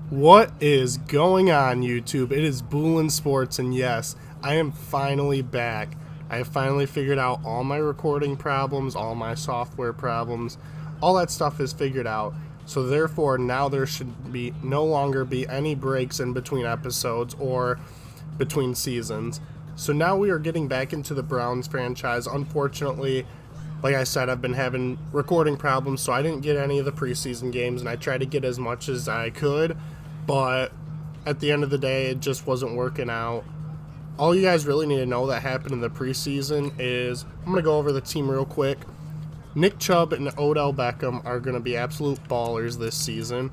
What is going on, YouTube? It is BooLin Sports, and yes, I am finally back. I have finally figured out all my recording problems, all my software problems, all that stuff is figured out. So therefore, now there should be no longer be any breaks in between episodes or between seasons. So now we are getting back into the Browns franchise. Unfortunately, like I said, I've been having recording problems, so I didn't get any of the preseason games, and I tried to get as much as I could, but at the end of the day, it just wasn't working out. All you guys really need to know that happened in the preseason is, I'm going to go over the team real quick. Nick Chubb and Odell Beckham are going to be absolute ballers this season.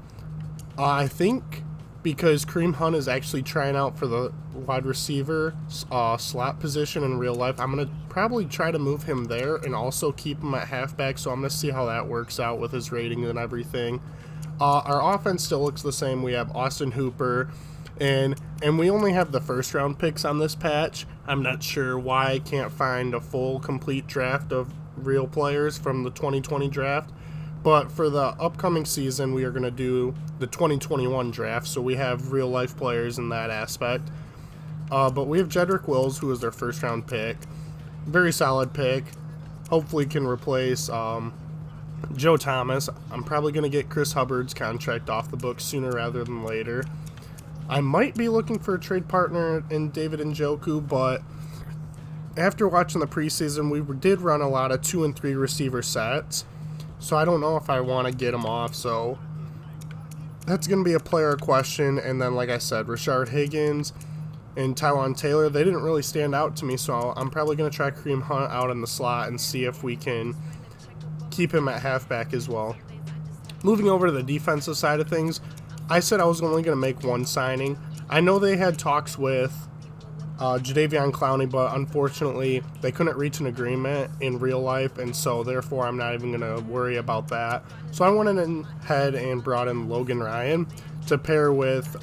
I think because Kareem Hunt is actually trying out for the wide receiver slot position in real life, I'm going to probably try to move him there and also keep him at halfback, so I'm going to see how that works out with his rating and everything. Our offense still looks the same. We have Austin Hooper, and we only have the first round picks on this patch. I'm not sure why I can't find a full complete draft of real players from the 2020 draft. But for the upcoming season, we are going to do the 2021 draft, so we have real-life players in that aspect. But we have Jedrick Wills, who is their first-round pick. Very solid pick. Hopefully can replace Joe Thomas. I'm probably going to get Chris Hubbard's contract off the books sooner rather than later. I might be looking for a trade partner in David Njoku, but after watching the preseason, we did run a lot of 2 and 3 receiver sets. So I don't know if I want to get him off, so that's going to be a player question. And then, like I said, Rashard Higgins and Tywan Taylor, they didn't really stand out to me, so I'm probably going to try Kareem Hunt out in the slot and see if we can keep him at halfback as well. Moving over to the defensive side of things, I said I was only going to make one signing. I know they had talks with Jadeveon Clowney, but unfortunately they couldn't reach an agreement in real life, and so therefore I'm not even going to worry about that. So I went ahead and brought in Logan Ryan to pair with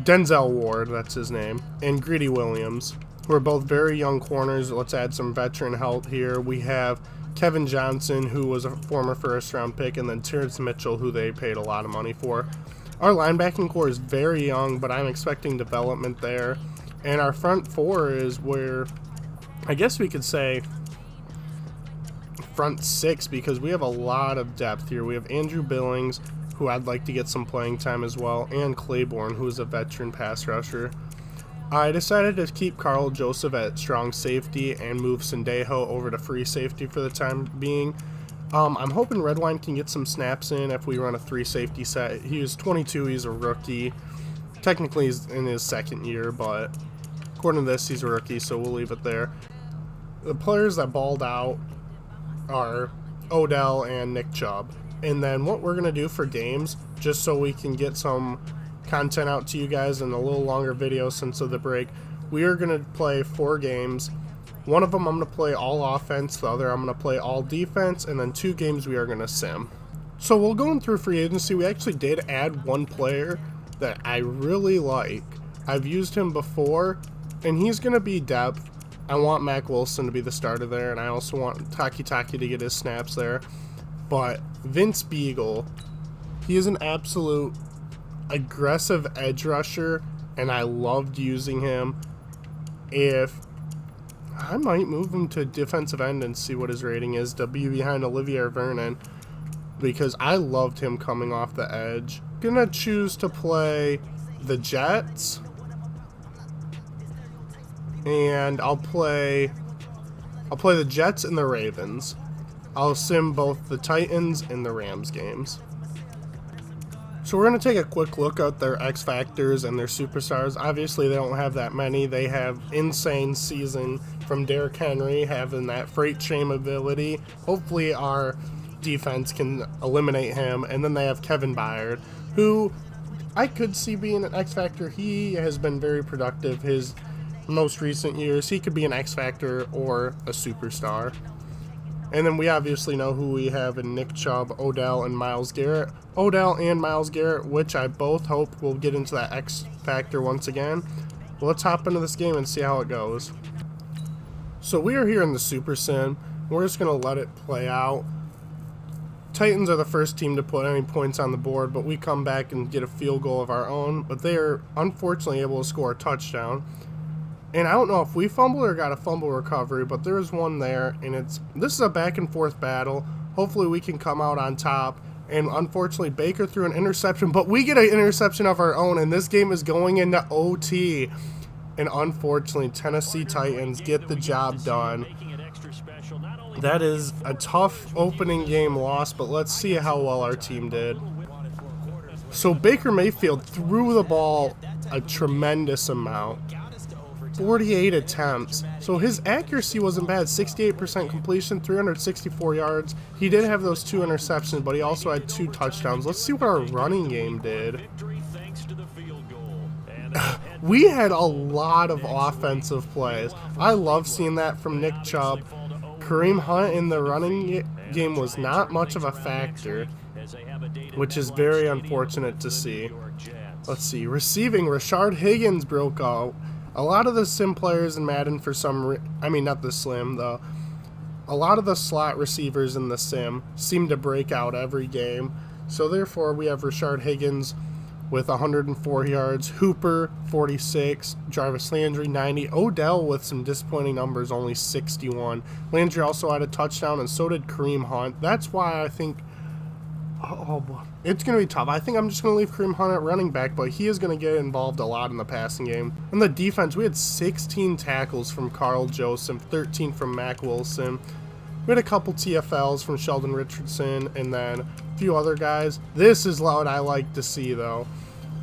Denzel Ward, that's his name, and Greedy Williams, who are both very young corners. Let's add some veteran help here. We have Kevin Johnson, who was a former first-round pick, and then Terrence Mitchell, who they paid a lot of money for. Our linebacking core is very young, but I'm expecting development there. And our front four is where, I guess we could say, front six, because we have a lot of depth here. We have Andrew Billings, who I'd like to get some playing time as well, and Claiborne, who is a veteran pass rusher. I decided to keep Carl Joseph at strong safety and move Sendejo over to free safety for the time being. I'm hoping Redwine can get some snaps in if we run a 3 safety set. He is 22, he's a rookie. Technically he's in his second year, but according to this he's a rookie, so we'll leave it there. The players that balled out are Odell and Nick Chubb. And then what we're going to do for games, just so we can get some content out to you guys in a little longer video since the break, we are going to play 4 games. One of them I'm going to play all offense, the other I'm going to play all defense, and then 2 games we are going to sim. So we'll go through free agency. We actually did add one player that I really like. I've used him before, and he's going to be depth. I want Mac Wilson to be the starter there, and I also want Taki to get his snaps there. But Vince Beagle, he is an absolute aggressive edge rusher, and I loved using him. I might move him to defensive end and see what his rating is to be behind Olivier Vernon, because I loved him coming off the edge. Gonna choose to play the Jets, and I'll play the Jets and the Ravens. I'll sim both the Titans and the Rams games. So we're going to take a quick look at their X Factors and their superstars. Obviously, they don't have that many. They have insane season from Derrick Henry, having that freight train ability. Hopefully, our defense can eliminate him. And then they have Kevin Byard, who I could see being an X Factor. He has been very productive his most recent years. He could be an X Factor or a superstar. And then we obviously know who we have in Nick Chubb, Odell, and Myles Garrett. Odell and Myles Garrett, which I both hope will get into that X Factor once again. Well, let's hop into this game and see how it goes. So we are here in the Super Sim. We're just going to let it play out. Titans are the first team to put any points on the board, but we come back and get a field goal of our own. But they are unfortunately able to score a touchdown. And I don't know if we fumbled or got a fumble recovery, but there is one there, and this is a back and forth battle. Hopefully we can come out on top. And unfortunately Baker threw an interception, but we get an interception of our own, and this game is going into OT. And unfortunately Tennessee Titans get the job done. That is a tough opening game loss, but let's see how well our team did. So Baker Mayfield threw the ball a tremendous amount. 48 attempts. So his accuracy wasn't bad. 68% completion, 364 yards. He did have those 2 interceptions, but he also had 2 touchdowns. Let's see what our running game did. We had a lot of offensive plays. I love seeing that from Nick Chubb. Kareem Hunt in the running game was not much of a factor, which is very unfortunate to see. Let's see. Receiving, Rashard Higgins broke out. A lot of the sim players in Madden for some not the slim, though. A lot of the slot receivers in the sim seem to break out every game. So therefore we have Rashard Higgins with 104 yards, Hooper 46, Jarvis Landry 90, Odell with some disappointing numbers, only 61. Landry also had a touchdown, and so did Kareem Hunt. That's why I think it's going to be tough. I think I'm just going to leave Kareem Hunt at running back, but he is going to get involved a lot in the passing game. In the defense, we had 16 tackles from Carl Joseph, 13 from Mac Wilson. We had a couple TFLs from Sheldon Richardson, and then a few other guys. This is what I like to see, though.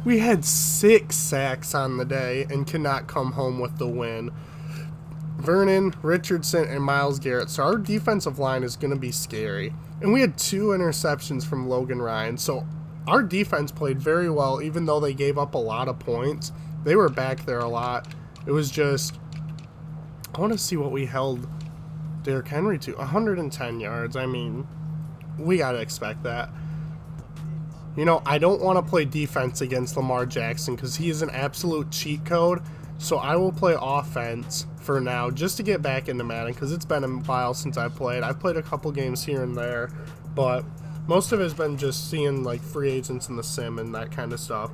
We had 6 sacks on the day and cannot come home with the win. Vernon, Richardson, and Myles Garrett. So our defensive line is going to be scary. And we had 2 interceptions from Logan Ryan. So our defense played very well, even though they gave up a lot of points. They were back there a lot. It was just, I want to see what we held Derrick Henry to. 110 yards. I mean, we got to expect that. You know, I don't want to play defense against Lamar Jackson because he is an absolute cheat code. So I will play offense for now just to get back into Madden because it's been a while since I played. I've played a couple games here and there, but most of it has been just seeing like free agents in the sim and that kind of stuff.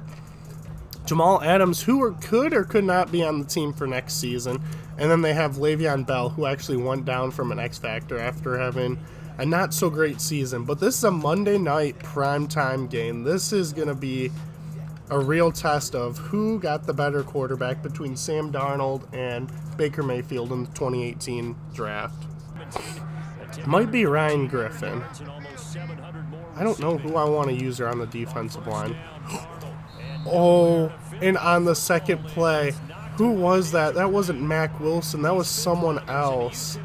Jamal Adams, who could or could not be on the team for next season. And then they have Le'Veon Bell, who actually went down from an X Factor after having a not so great season. But this is a Monday night primetime game. This is going to be a real test of who got the better quarterback between Sam Darnold and Baker Mayfield in the 2018 draft. Might be Ryan Griffin. I don't know who I want to use her on the defensive line. Oh, and on the second play, who was that? That wasn't Mac Wilson. That was someone else.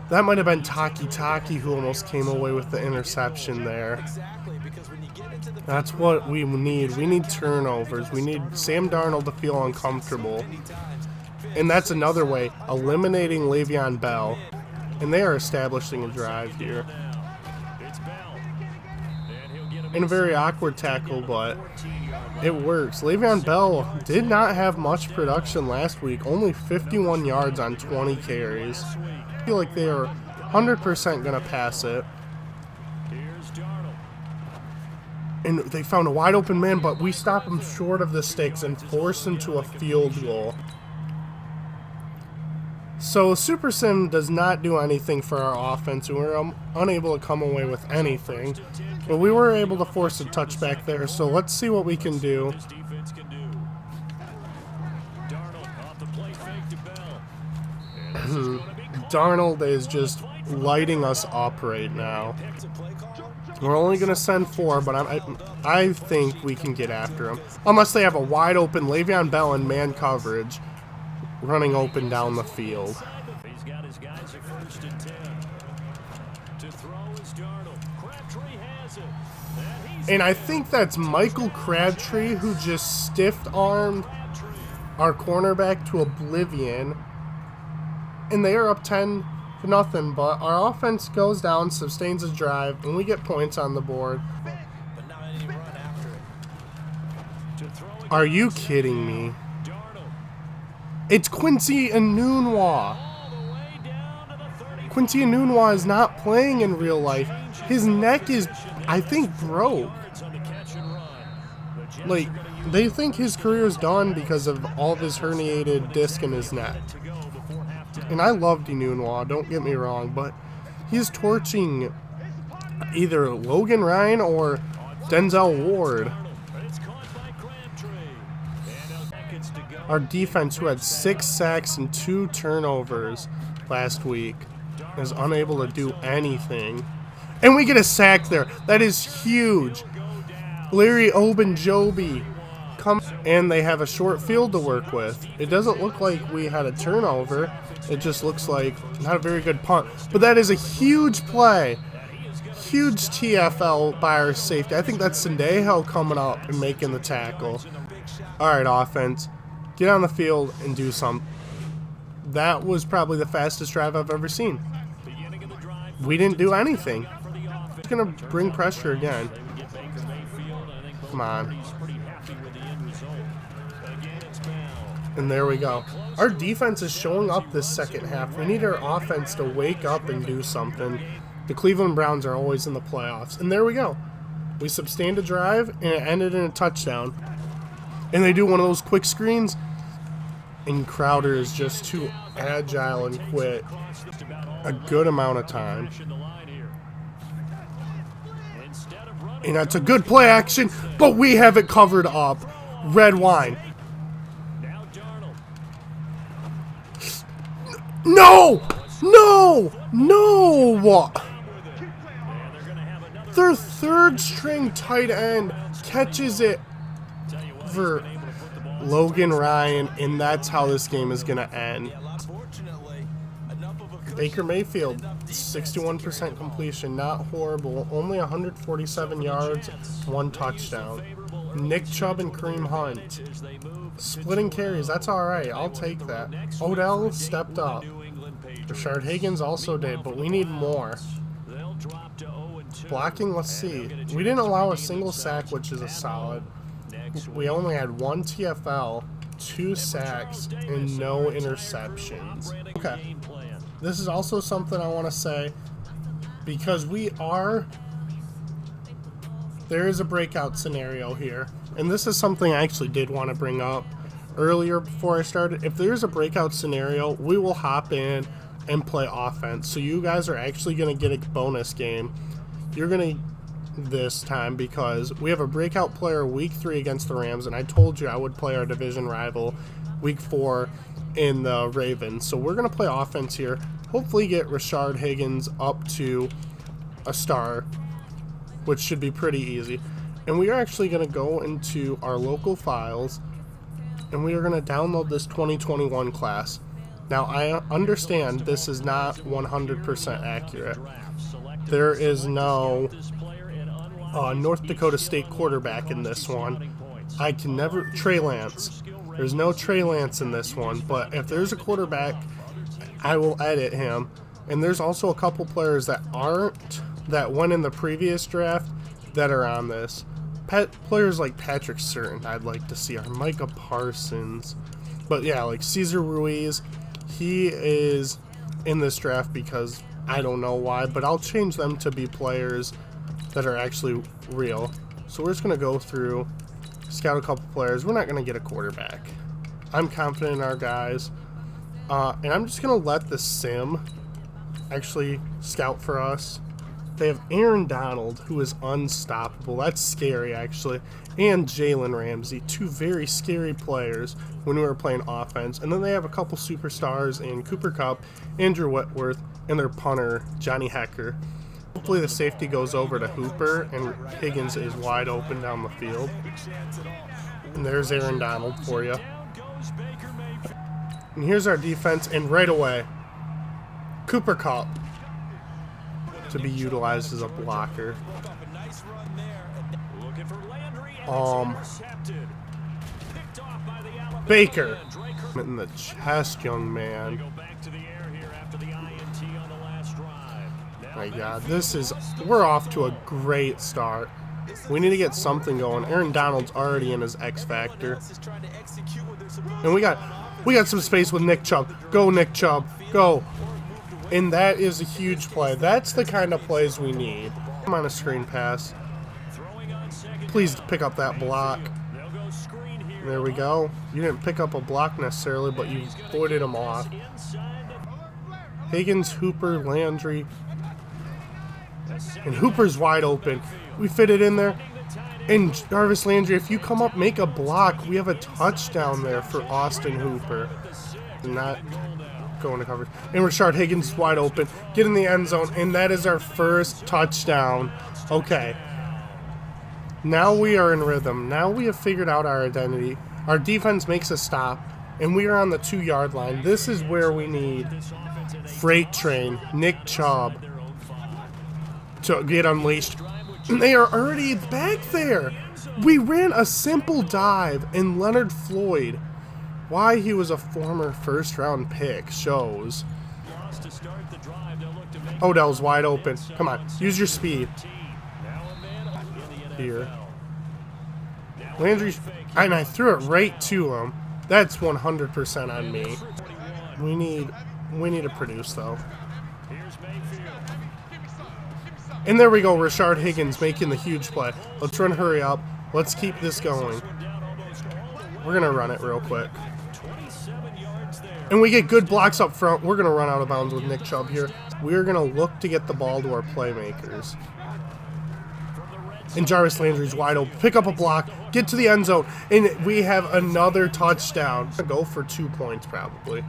That might have been Taki who almost came away with the interception there. That's what we need. We need turnovers. We need Sam Darnold to feel uncomfortable. And that's another way, eliminating Le'Veon Bell. And they are establishing a drive here. In a very awkward tackle, but it works. Le'Veon Bell did not have much production last week. Only 51 yards on 20 carries. I feel like they are 100% going to pass it. And they found a wide open man, but we stop him short of the sticks and force him to a field goal. So Super Sim does not do anything for our offense, and we're unable to come away with anything. But we were able to force a touchback there, so let's see what we can do. Darnold is just lighting us up right now. We're only going to send 4, but I think we can get after him. Unless they have a wide open Le'Veon Bell in man coverage running open down the field. He's got his guys at 1st and 10. To throw is Darnold. Crabtree has it. And I think that's Michael Crabtree who just stiff-armed our cornerback to oblivion. And they are up 10-0, but our offense goes down, sustains a drive, and we get points on the board. Are you kidding me? It's Quincy Enunwa. Quincy Enunwa is not playing in real life. His neck is, I think, broke. Like, they think his career is done because of all of his herniated disc in his neck. And I love Denunwa, don't get me wrong, but he's torching either Logan Ryan or Denzel Ward. Our defense, who had 6 sacks and 2 turnovers last week, is unable to do anything. And we get a sack there. That is huge. Larry Obenjobi comes, and they have a short field to work with. It doesn't look like we had a turnover. It just looks like not a very good punt. But that is a huge play. Huge TFL by our safety. I think that's Sendejo coming up and making the tackle. All right, offense. Get on the field and do something. That was probably the fastest drive I've ever seen. We didn't do anything. It's going to bring pressure again. Come on. And there we go. Our defense is showing up this second half. We need our offense to wake up and do something. The Cleveland Browns are always in the playoffs. And there we go. We sustained a drive, and it ended in a touchdown. And they do one of those quick screens, and Crowder is just too agile and quit a good amount of time. And that's a good play action, but we have it covered up. Red wine. No! No! No! Their third string tight end catches it for Logan Ryan, and that's how this game is going to end. Baker Mayfield, 61% completion, not horrible, only 147 yards, 1 touchdown. Nick Chubb and Kareem Hunt, splitting carries, that's alright, I'll take that. Odell stepped up. Rashard Higgins also did, but we need more. Blocking, let's see. We didn't allow a single sack, which is a solid. We only had 1 TFL, 2 sacks, and no interceptions. Okay. This is also something I want to say, because there is a breakout scenario here. And this is something I actually did want to bring up earlier before I started. If there's a breakout scenario, we will hop in and play offense. So you guys are actually going to get a bonus game. You're going to this time because we have a breakout player week 3 against the Rams, and I told you I would play our division rival week 4 in the Ravens. So we're going to play offense here. Hopefully get Rashard Higgins up to a star, which should be pretty easy. And we are actually going to go into our local files, and we are going to download this 2021 class. Now, I understand this is not 100% accurate. There is no North Dakota State quarterback in this one. I can never... Trey Lance. There's no Trey Lance in this one, but if there's a quarterback, I will edit him. And there's also a couple players that went in the previous draft that are on this. Players like Patrick Surtain I'd like to see, or Micah Parsons. But yeah, like Cesar Ruiz, he is in this draft because I don't know why, but I'll change them to be players that are actually real. So we're just going to go through, scout a couple players. We're not going to get a quarterback. I'm confident in our guys. And I'm just going to let the sim actually scout for us. They have Aaron Donald, who is unstoppable. That's scary, actually. And Jalen Ramsey, 2 very scary players when we were playing offense. And then they have a couple superstars in Cooper Kupp, Andrew Whitworth, and their punter, Johnny Hecker. Hopefully the safety goes over to Hooper, and Higgins is wide open down the field. And there's Aaron Donald for you. And here's our defense, and right away, Cooper Kupp to be utilized as a blocker. Baker in the chest, young man. My God, we're off to a great start. We need to get something going. Aaron Donald's already in his X Factor. And we got some space with Nick Chubb. Go, Nick Chubb, go. And that is a huge play. That's the kind of plays we need. I'm on a screen pass. Please pick up that block. There we go. You didn't pick up a block necessarily, but you voided them off. Higgins, Hooper, Landry. And Hooper's wide open. We fit it in there. And Jarvis Landry, if you come up, make a block. We have a touchdown there for Austin Hooper. Not going to coverage. And Rashard Higgins is wide open. Get in the end zone. And that is our first touchdown. Okay. Now we are in rhythm. Now we have figured out our identity. Our defense makes a stop. And we are on the 2-yard line. This is where we need Freight Train, Nick Chubb, to get unleashed. And they are already back there. We ran a simple dive, and Leonard Floyd, why he was a former first-round pick, shows. Odell's wide open. Come on, use your speed. Here. Landry, and I threw it right to him. That's 100% on me. We need to produce, though. And there we go, Rashard Higgins making the huge play. Let's run, hurry up. Let's keep this going. We're going to run it real quick. And we get good blocks up front. We're going to run out of bounds with Nick Chubb here. We're going to look to get the ball to our playmakers. And Jarvis Landry's wide open. Pick up a block. Get to the end zone. And we have another touchdown. Go for 2 points probably.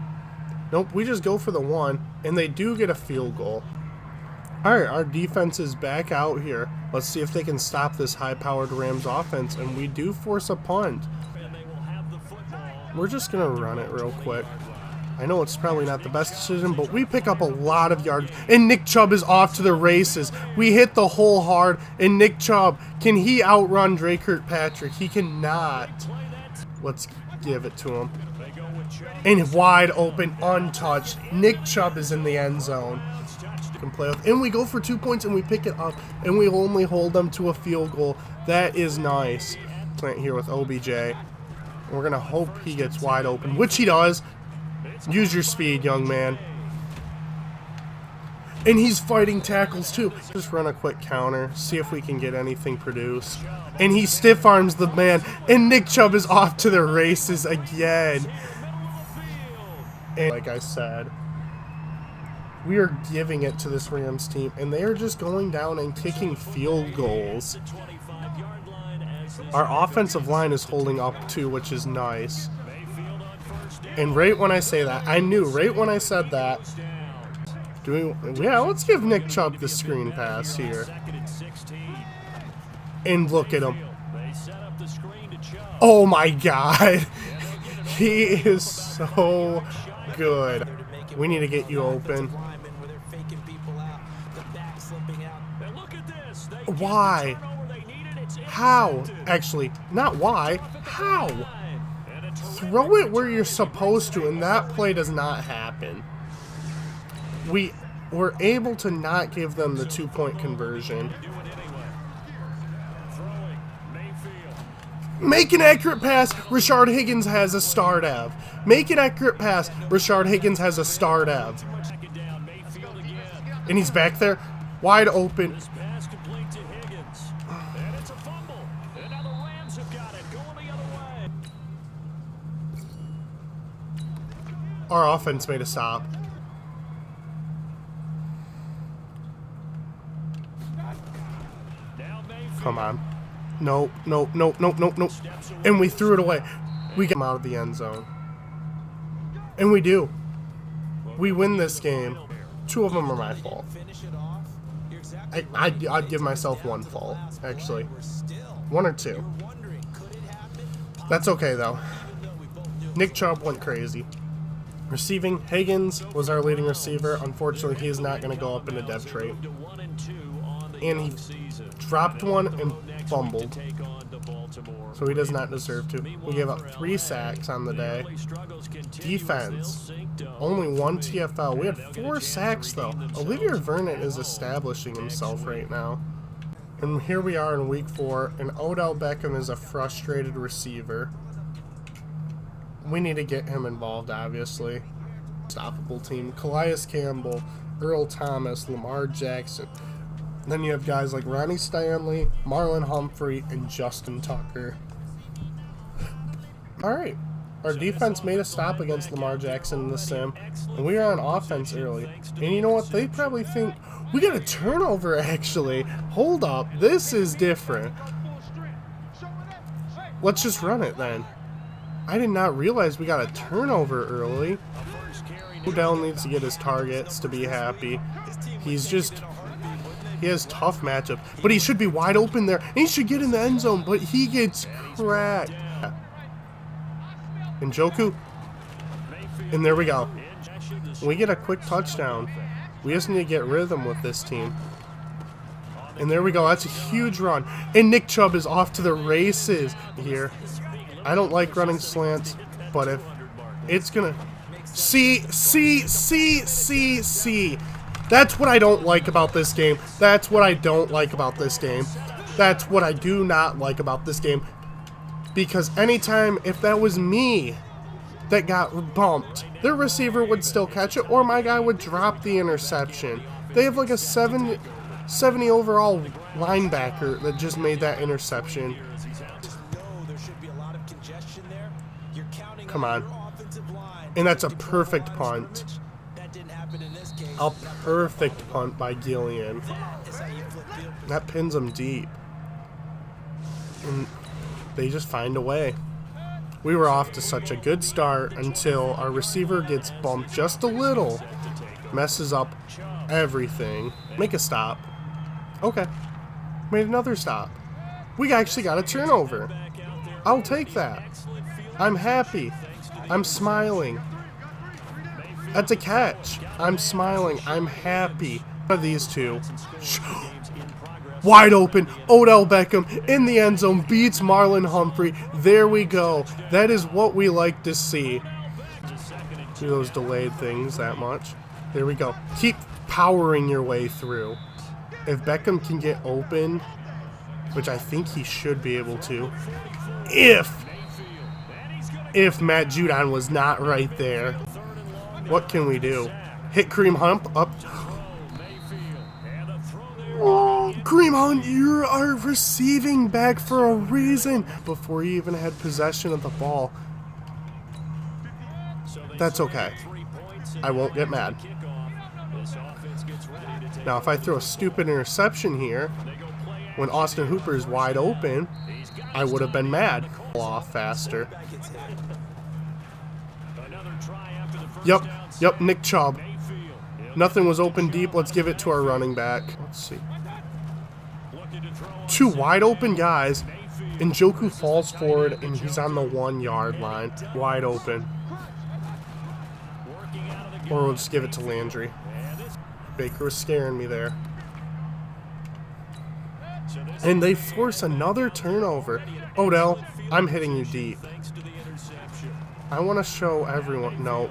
Nope, we just go for the 1. And they do get a field goal. Alright, our defense is back out here. Let's see if they can stop this high-powered Rams offense. And we do force a punt. We're just going to run it real quick. I know it's probably not the best decision, but we pick up a lot of yards. And Nick Chubb is off to the races. We hit the hole hard. And Nick Chubb, can he outrun Drake Kirkpatrick? He cannot. Let's give it to him. And wide open, untouched. Nick Chubb is in the end zone. Can play with. And we go for 2 points and we pick it up. And we only hold them to a field goal. That is nice. Plant here with OBJ. We're going to hope he gets wide open, which he does. Use your speed, young man. And he's fighting tackles too. Just run a quick counter, see if we can get anything produced. And he stiff arms the man. And Nick Chubb is off to the races again. And like I said, we are giving it to this Rams team. And they are just going down and kicking field goals. Our offensive line is holding up too, which is nice. And right when I say that, I knew right when I said that. Yeah, let's give Nick Chubb the screen pass here. And look at him. Oh my God. He is so good. We need to get you open. Why? How? Actually, not why. How? Throw it where you're supposed to, and that play does not happen. We were able to not give them the 2-point conversion. Make an accurate pass. Rashard Higgins has a start ev. Make an accurate pass. Rashard Higgins has a start ev. And he's back there, wide open. Our offense made a stop. Come on. Nope, nope, nope, nope, nope, nope. And we threw it away. We get him out of the end zone. And we do. We win this game. 2 of them are my fault. I'd give myself 1 fault, actually. 1 or 2. That's okay, though. Nick Chubb went crazy. Receiving, Higgins was our leading receiver. Unfortunately, he is not going to go up in a dev trait. And he dropped one and fumbled. So he does not deserve to. We gave up 3 sacks on the day. Defense, only 1 TFL. We had 4 sacks, though. Olivier Vernon is establishing himself right now. And here we are in week 4, and Odell Beckham is a frustrated receiver. We need to get him involved, obviously. Unstoppable team. Calais Campbell, Earl Thomas, Lamar Jackson, Then you have guys like Ronnie Stanley, Marlon Humphrey, and Justin Tucker. Alright. Our defense made a stop against Lamar Jackson in the sim, and we were on offense early. And you know what? They probably think, we got a turnover actually. Hold up, this is different. Let's just run it then. I did not realize we got a turnover early. Odell needs to get his targets to be happy. He has tough matchups, but he should be wide open there. And he should get in the end zone, but he gets cracked. And Njoku, and there we go. We get a quick touchdown. We just need to get rhythm with this team. And there we go. That's a huge run. And Nick Chubb is off to the races here. I don't like running slants, but if it's gonna see. That's what I don't like about this game. That's what I don't like about this game. That's what I do not like about this game. Because anytime, if that was me that got bumped, their receiver would still catch it, or my guy would drop the interception. They have like a 70 overall linebacker that just made that interception. Come on. And that's a perfect punt. A perfect punt by Gillian. That pins him deep. And they just find a way. We were off to such a good start until our receiver gets bumped just a little. Messes up everything. Make a stop. Okay. Made another stop. We actually got a turnover. I'll take that. I'm happy. I'm smiling. That's a catch. I'm smiling. I'm happy. One of these two. Wide open. Odell Beckham in the end zone beats Marlon Humphrey. There we go. That is what we like to see. Do those delayed things that much. There we go. Keep powering your way through. If Beckham can get open, which I think he should be able to, if Matt Judon was not right there, what can we do? Hit Kareem Hunt up. Oh, Kareem Hunt, you're our receiving back for a reason. Before he even had possession of the ball. That's okay. I won't get mad. Now, if I throw a stupid interception here, when Austin Hooper is wide open, I would have been mad. Off faster. Yep, Nick Chubb. Nothing was open deep. Let's give it to our running back. Let's see. Two wide open guys. And Njoku falls forward, and he's on the 1 yard line. Wide open. Or we'll just give it to Landry. Baker was scaring me there. And they force another turnover. Odell, I'm hitting you deep. I want to show everyone. No.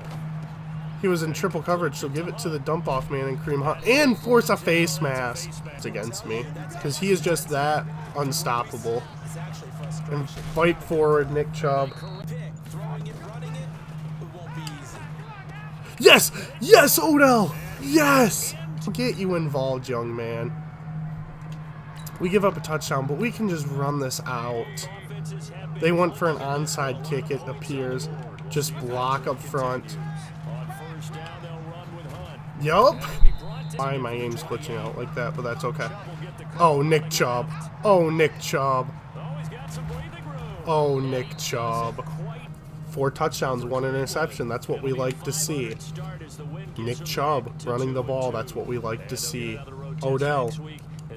He was in triple coverage, so give it to the dump-off man and Kareem Hunt. And force a face mask. It's against me. Because he is just that unstoppable. And fight forward, Nick Chubb. Yes! Yes, Odell! Yes! Get you involved, young man. We give up a touchdown, but we can just run this out. They went for an onside kick, it appears. Just block up front. Yup. Why my aim's glitching out like that, but that's okay. Oh, Nick Chubb. Oh, Nick Chubb. Oh, Nick Chubb. 4 touchdowns, 1 interception. That's what we like to see. Nick Chubb running the ball. That's what we like to see. Odell,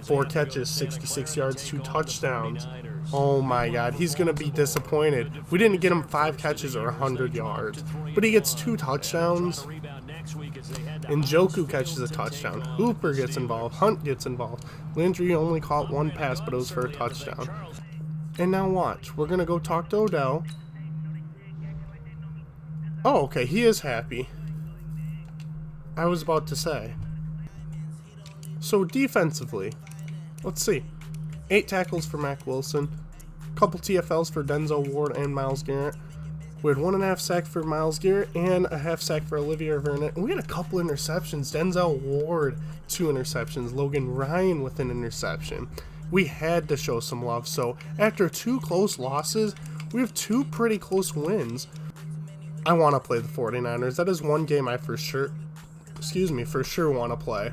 4 catches, 66 yards, 2 touchdowns. Oh my God, he's going to be disappointed. We didn't get him 5 catches or 100 yards, but he gets 2 touchdowns. And Njoku catches a touchdown. Hooper gets involved. Hunt gets involved. Landry only caught 1 pass, but it was for a touchdown. And now watch. We're going to go talk to Odell. Oh, okay, he is happy. I was about to say. So defensively, let's see. 8 tackles for Mac Wilson. Couple TFLs for Denzel Ward and Myles Garrett. We had 1.5 sack for Myles Garrett and a half sack for Olivier Vernon. And we had a couple interceptions. Denzel Ward, 2 interceptions. Logan Ryan with an interception. We had to show some love. So after 2 close losses, we have 2 pretty close wins. I want to play the 49ers. That is one game I for sure want to play.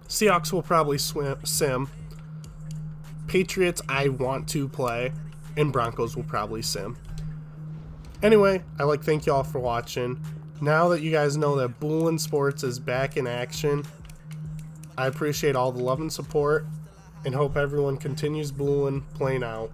Seahawks will probably sim. Patriots I want to play. And Broncos will probably sim. Anyway, I'd like to thank you all for watching. Now that you guys know that BooLin Sports is back in action, I appreciate all the love and support and hope everyone continues BooLin playing out.